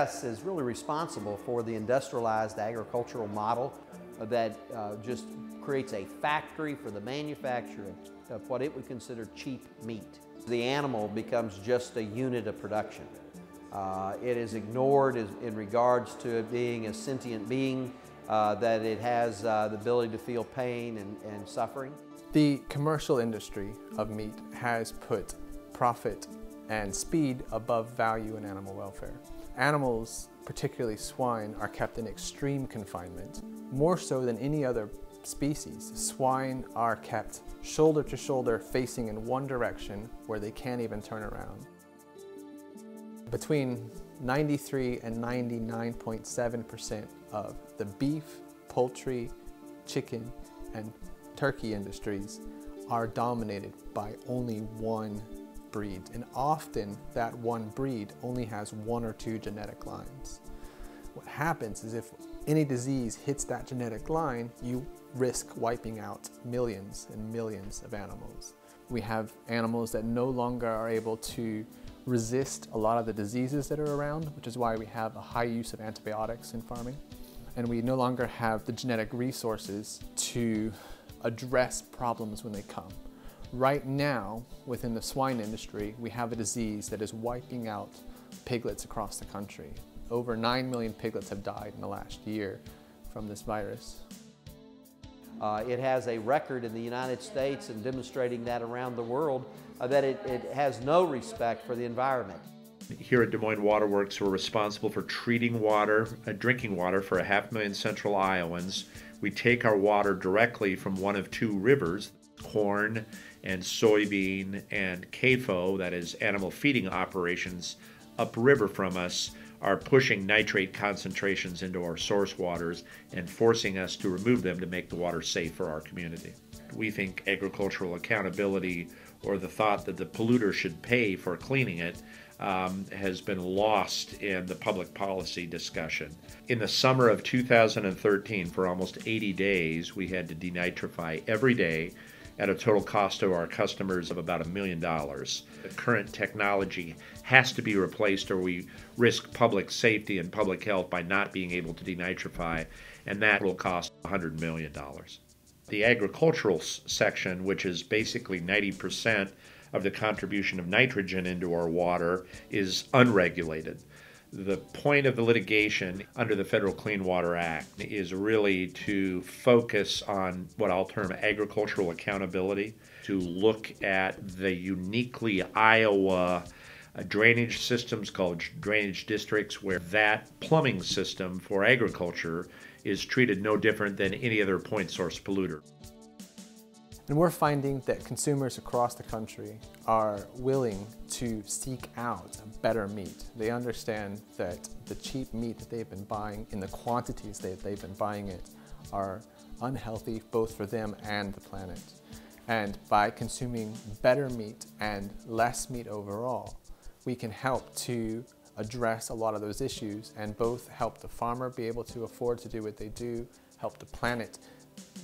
U.S. is really responsible for the industrialized agricultural model that just creates a factory for the manufacture of what it would consider cheap meat. The animal becomes just a unit of production. It is ignored in regards to it being a sentient being, that it has the ability to feel pain and suffering. The commercial industry of meat has put profit and speed above value in animal welfare. Animals, particularly swine, are kept in extreme confinement, more so than any other species. Swine are kept shoulder to shoulder facing in one direction where they can't even turn around. Between 93 and 99.7% of the beef, poultry, chicken, and turkey industries are dominated by only one breed, and often that one breed only has one or two genetic lines. What happens is if any disease hits that genetic line, you risk wiping out millions and millions of animals. We have animals that no longer are able to resist a lot of the diseases that are around, which is why we have a high use of antibiotics in farming. And we no longer have the genetic resources to address problems when they come. Right now, within the swine industry, we have a disease that is wiping out piglets across the country. Over 9 million piglets have died in the last year from this virus. It has a record in the United States and demonstrating that around the world that it has no respect for the environment. Here at Des Moines Water Works, we're responsible for treating water, drinking water for 500,000 Central Iowans. We take our water directly from one of two rivers, corn and soybean and CAFO, that is animal feeding operations, upriver from us, are pushing nitrate concentrations into our source waters and forcing us to remove them to make the water safe for our community. We think agricultural accountability, or the thought that the polluter should pay for cleaning it, has been lost in the public policy discussion. In the summer of 2013, for almost 80 days, we had to denitrify every day at a total cost to our customers of about $1 million. The current technology has to be replaced or we risk public safety and public health by not being able to denitrify, and that will cost $100 million. The agricultural section, which is basically 90% of the contribution of nitrogen into our water, is unregulated. The point of the litigation under the Federal Clean Water Act is really to focus on what I'll term agricultural accountability, to look at the uniquely Iowa drainage systems called drainage districts, where that plumbing system for agriculture is treated no different than any other point source polluter. And we're finding that consumers across the country are willing to seek out better meat. They understand that the cheap meat that they've been buying in the quantities that they've been buying it are unhealthy both for them and the planet. And by consuming better meat and less meat overall, we can help to address a lot of those issues and both help the farmer be able to afford to do what they do, help the planet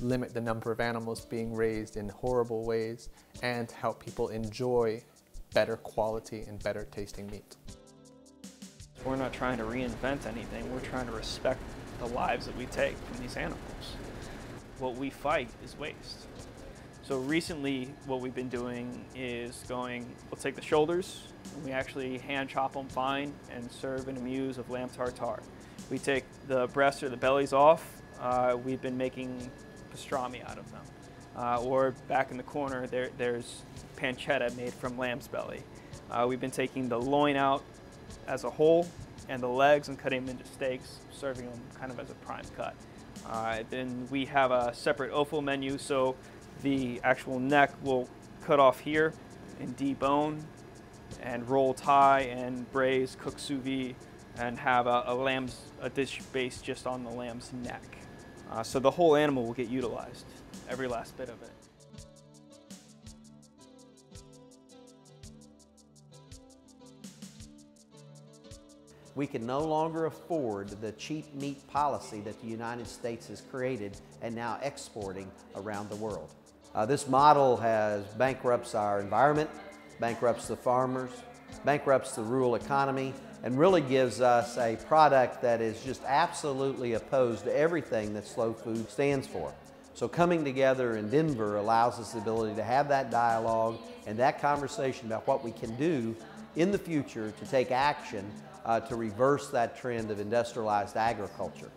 limit the number of animals being raised in horrible ways, and help people enjoy better quality and better tasting meat. We're not trying to reinvent anything, we're trying to respect the lives that we take from these animals. What we fight is waste. So recently what we've been doing is we'll take the shoulders, and we actually hand chop them fine and serve in a muse of lamb tartare. We take the breasts or the bellies off. We've been making pastrami out of them. Or back in the corner, there's pancetta made from lamb's belly. We've been taking the loin out as a whole and the legs and cutting them into steaks, serving them kind of as a prime cut. Then we have a separate offal menu, so the actual neck will cut off here and debone and roll thigh and braise, cook sous vide, and have a dish based just on the lamb's neck. So the whole animal will get utilized, every last bit of it. We can no longer afford the cheap meat policy that the United States has created and now exporting around the world. This model bankrupts our environment, bankrupts the farmers, bankrupts the rural economy, and really gives us a product that is just absolutely opposed to everything that slow food stands for. So coming together in Denver allows us the ability to have that dialogue and that conversation about what we can do in the future to take action to reverse that trend of industrialized agriculture.